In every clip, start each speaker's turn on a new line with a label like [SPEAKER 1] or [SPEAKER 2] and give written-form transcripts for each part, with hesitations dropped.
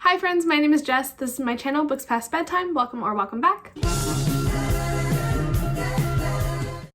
[SPEAKER 1] Hi friends, my name is Jess. This is my channel, Books Past Bedtime. Welcome or welcome back.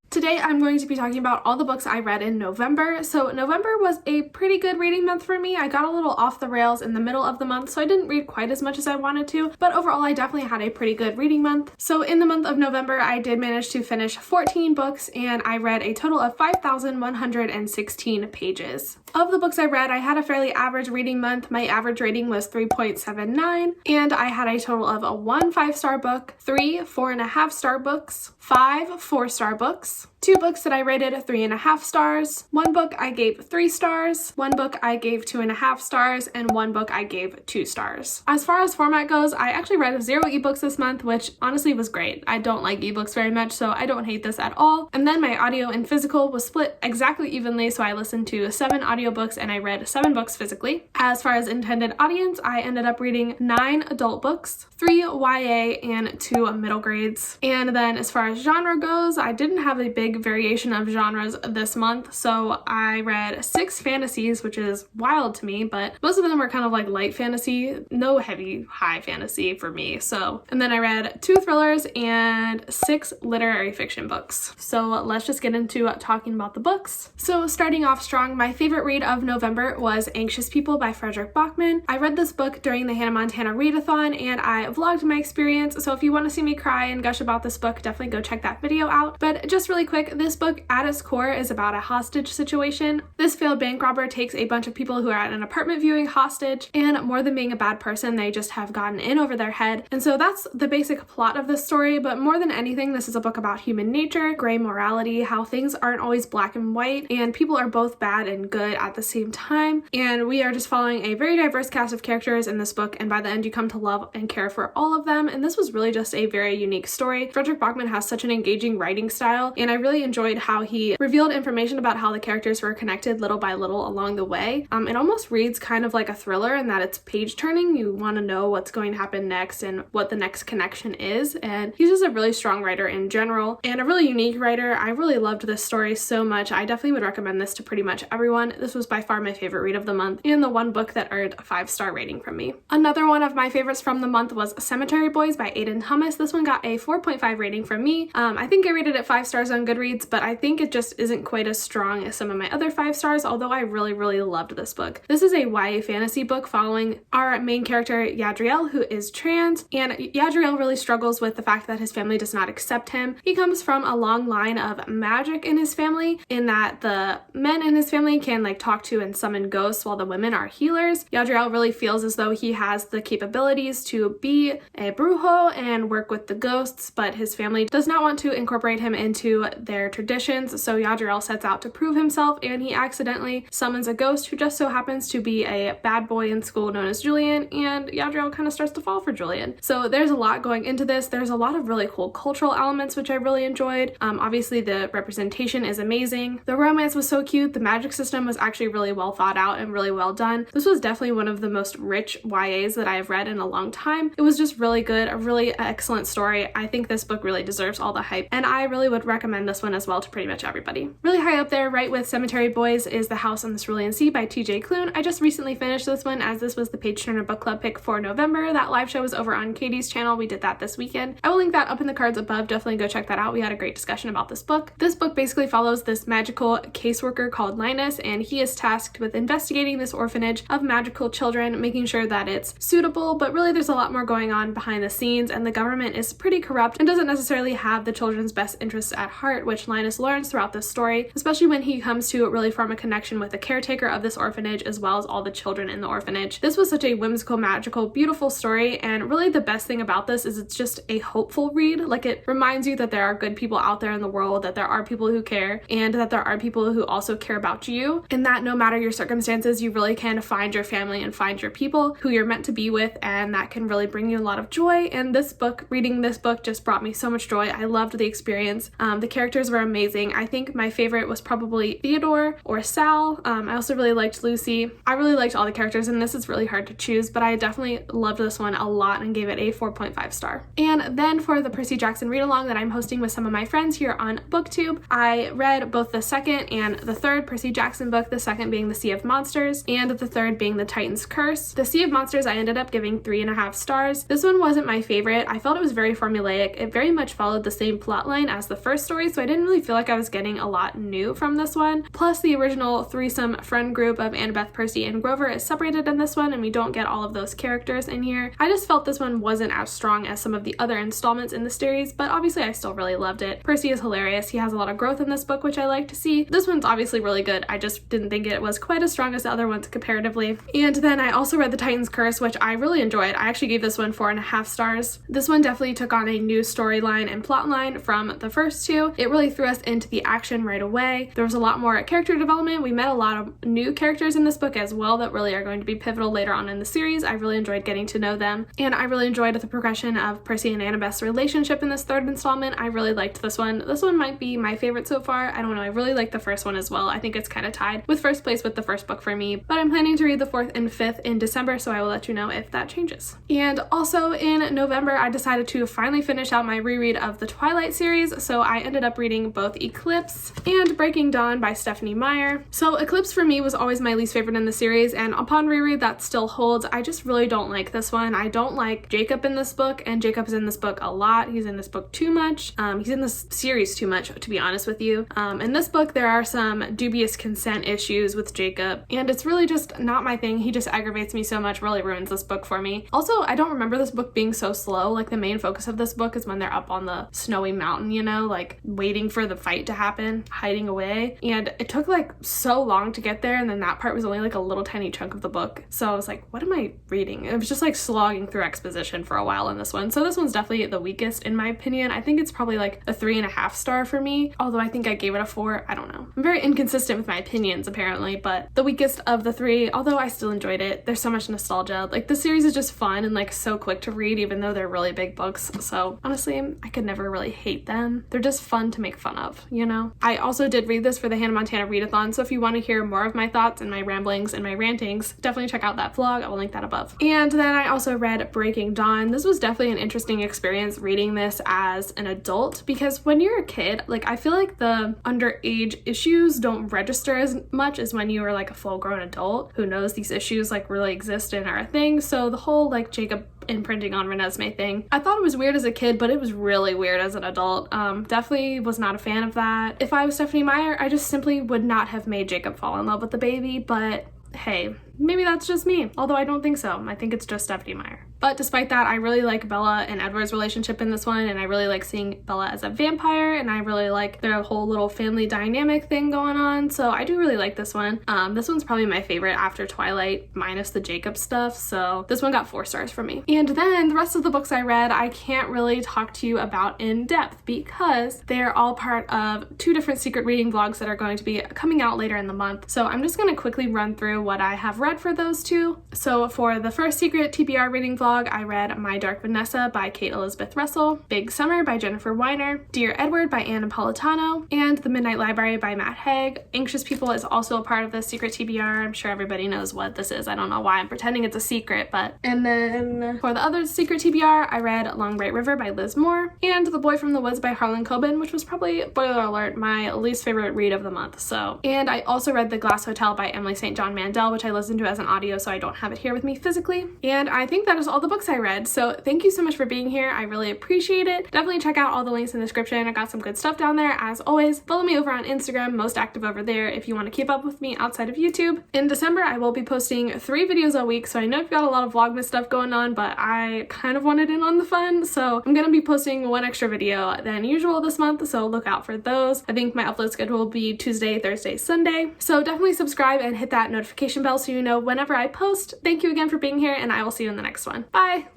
[SPEAKER 1] Today I'm going to be talking about all the books I read in November. So November was a pretty good reading month for me. I got a little off the rails in the middle of the month, so I didn't read quite as much as I wanted to, but overall I definitely had a pretty good reading month. So in the month of November, I did manage to finish 14 books and I read a total of 5,116 pages. Of the books I read, I had a fairly average reading month. My average rating was 3.79, and I had a total of 1 5-star book, 3 4.5-star books, 5 4-star books, 2 books that I rated 3.5 stars, 1 book I gave 3 stars, 1 book I gave 2.5 stars, and 1 book I gave 2 stars. As far as format goes, I actually read 0 ebooks this month, which honestly was great. I don't like ebooks very much, so I don't hate this at all. And then my audio and physical was split exactly evenly, so I listened to 7 audiobooks and I read 7 books physically. As far as intended audience, I ended up reading 9 adult books, 3 YA, and 2 middle grades. And then as far as genre goes, I didn't have a big variation of genres this month, so I read 6 fantasies, which is wild to me, but most of them were kind of like light fantasy, no heavy high fantasy for me. And then I read 2 thrillers and 6 literary fiction books. So let's just get into talking about the books. So starting off strong, my favorite read of November was Anxious People by Frederick Bachman. I read this book during the Hannah Montana readathon and I vlogged my experience, so if you want to see me cry and gush about this book, definitely go check that video out. But just really quick, this book at its core is about a hostage situation. This failed bank robber takes a bunch of people who are at an apartment viewing hostage, and more than being a bad person, they just have gotten in over their head. And so that's the basic plot of this story, but more than anything, this is a book about human nature, gray morality, how things aren't always black and white, and people are both bad and good at the same time. And we are just following a very diverse cast of characters in this book, and by the end you come to love and care for all of them, and this was really just a very unique story. Frederick Bachman has such an engaging writing style, and I really enjoyed how he revealed information about how the characters were connected little by little along the way. It almost reads kind of like a thriller in that it's page turning. You want to know what's going to happen next and what the next connection is, and he's just a really strong writer in general and a really unique writer. I really loved this story so much. I definitely would recommend this to pretty much everyone. This was by far my favorite read of the month and the one book that earned a 5-star rating from me. Another one of my favorites from the month was Cemetery Boys by Aiden Thomas. This one got a 4.5 rating from me. I think I rated it 5 stars on Goodreads, but I think it just isn't quite as strong as some of my other 5 stars, although I really loved this book. This is a YA fantasy book following our main character 𝗂𝗄𝗄, who is trans, and 𝗂𝗄𝗄 really struggles with the fact that his family does not accept him. He comes from a long line of magic in his family, in that the men in his family can talk to and summon ghosts while the women are healers. 𝗂𝗄𝗄 really feels as though he has the capabilities to be a brujo and work with the ghosts, but his family does not want to incorporate him into their traditions, so 𝗂𝗄𝗄 sets out to prove himself, and he accidentally summons a ghost who just so happens to be a bad boy in school known as Julian, and 𝗂𝗄𝗄 kind of starts to fall for Julian. So there's a lot going into this. There's a lot of really cool cultural elements which I really enjoyed. Obviously the representation is amazing. The romance was so cute. The magic system was actually really well thought out and really well done. This was definitely one of the most rich YAs that I have read in a long time. It was just really good, a really excellent story. I think this book really deserves all the hype, and I really would recommend this one as well to pretty much everybody. Really high up there, right with Cemetery Boys, is The House on the Cerulean Sea by TJ Klune. I just recently finished this one, as this was the Page Turner Book Club pick for November. That live show was over on Katie's channel. We did that this weekend. I will link that up in the cards above. Definitely go check that out. We had a great discussion about this book. This book basically follows this magical caseworker called Linus, and he is tasked with investigating this orphanage of magical children, making sure that it's suitable, but really there's a lot more going on behind the scenes, and the government is pretty corrupt and doesn't necessarily have the children's best interests at heart, which Linus learns throughout this story, especially when he comes to really form a connection with the caretaker of this orphanage as well as all the children in the orphanage. This was such a whimsical, magical, beautiful story, and really the best thing about this is it's just a hopeful read. It reminds you that there are good people out there in the world, that there are people who care, and that there are people who also care about you, and that no matter your circumstances, you really can find your family and find your people who you're meant to be with, and that can really bring you a lot of joy. And this book, reading this book, just brought me so much joy. I loved the experience. The characters were amazing. I think my favorite was probably Theodore or Sal. I also really liked Lucy. I really liked all the characters in this. It's really hard to choose, but I definitely loved this one a lot and gave it a 4.5 star. And then for the Percy Jackson read along that I'm hosting with some of my friends here on BookTube, I read both the second and the third Percy Jackson book. the second being the Sea of Monsters, and the third being the Titan's Curse. The Sea of Monsters I ended up giving 3.5 stars. This one wasn't my favorite. I felt it was very formulaic. It very much followed the same plot line as the first story, so I didn't really feel like I was getting a lot new from this one. Plus, the original threesome friend group of Annabeth, Percy, and Grover is separated in this one, and we don't get all of those characters in here. I just felt this one wasn't as strong as some of the other installments in the series, but obviously I still really loved it. Percy is hilarious. He has a lot of growth in this book, which I like to see. This one's obviously really good. I just didn't think it was quite as strong as the other ones comparatively. And then I also read The Titan's Curse, which I really enjoyed. I actually gave this one 4.5 stars. This one definitely took on a new storyline and plot line from the first two. It really threw us into the action right away. There was a lot more character development. We met a lot of new characters in this book as well that really are going to be pivotal later on in the series. I really enjoyed getting to know them, and I really enjoyed the progression of Percy and Annabeth's relationship in this third installment. I really liked this one. This one might be my favorite so far. I don't know. I really like the first one as well. I think it's kind of tied with first place with the first book for me, but I'm planning to read the fourth and fifth in December, so I will let you know if that changes. And also in November, I decided to finally finish out my reread of the Twilight series, so I ended up reading both Eclipse and Breaking Dawn by Stephenie Meyer. So Eclipse for me was always my least favorite in the series, and upon reread that still holds. I just really don't like this one. I don't like Jacob in this book, and Jacob's in this book a lot. He's in this book too much. He's in this series too much, to be honest with you. In this book, there are some dubious consent issues with Jacob, and it's really just not my thing. He just aggravates me so much, really ruins this book for me. Also, I don't remember this book being so slow. Like, the main focus of this book is when they're up on the snowy mountain, you know, like waiting for the fight to happen, hiding away. And it took like so long to get there, and then that part was only like a little tiny chunk of the book. So I was like, what am I reading? It was just like slogging through exposition for a while in this one. So this one's definitely the weakest in my opinion. I think it's probably like a 3.5 star for me, although I think I gave it a 4. I don't know. I'm very inconsistent with my opinions apparently, but the weakest of the three, although I still enjoyed it. There's so much nostalgia. Like, the series is just fun and like so quick to read, even though they're really big books. So honestly, I could never really hate them. They're just fun to make fun of, you know? I also did read this for the Hannah Montana readathon, so if you want to hear more of my thoughts and my ramblings and my rantings, definitely check out that vlog. I will link that above. And then I also read Breaking Dawn. This was definitely an interesting experience reading this as an adult, because when you're a kid, like, I feel like the underage issues don't register as much as when you are like a full-grown adult who knows these issues like really exist and are a thing. So the whole like Jacob imprinting on Renesmee thing, I thought it was weird as a kid, but it was really weird as an adult. Definitely was not a fan of that. If I was Stephenie Meyer, I just simply would not have made Jacob fall in love with the baby, but hey, maybe that's just me. Although I don't think so. I think it's just Stephenie Meyer. But despite that, I really like Bella and Edward's relationship in this one, and I really like seeing Bella as a vampire, and I really like their whole little family dynamic thing going on, so I do really like this one. This one's probably my favorite after Twilight, minus the Jacob stuff, so this one got 4 stars from me. And then the rest of the books I read, I can't really talk to you about in depth because they're all part of 2 different secret reading vlogs that are going to be coming out later in the month, so I'm just going to quickly run through what I have read for those 2. So for the first secret TBR reading vlog, I read My Dark Vanessa by Kate Elizabeth Russell, Big Summer by Jennifer Weiner, Dear Edward by Ann Napolitano, and The Midnight Library by Matt Haig. Anxious People is also a part of the secret TBR. I'm sure everybody knows what this is. I don't know why I'm pretending it's a secret, but... And then for the other secret TBR, I read Long Bright River by Liz Moore, and The Boy from the Woods by Harlan Coben, which was probably, spoiler alert, my least favorite read of the month, so. And I also read The Glass Hotel by Emily St. John Mandel, which I listened to as an audio, so I don't have it here with me physically. And I think that is all the books I read, so thank you so much for being here. I really appreciate it. Definitely check out all the links in the description. I got some good stuff down there as always. Follow me over on Instagram, most active over there if you want to keep up with me outside of YouTube. In December, I will be posting 3 videos a week, so I know I've got a lot of Vlogmas stuff going on, but I kind of wanted in on the fun, so I'm gonna be posting 1 extra video than usual this month, so look out for those. I think my upload schedule will be Tuesday, Thursday, Sunday, so definitely subscribe and hit that notification bell so you know whenever I post. Thank you again for being here, and I will see you in the next one. Bye!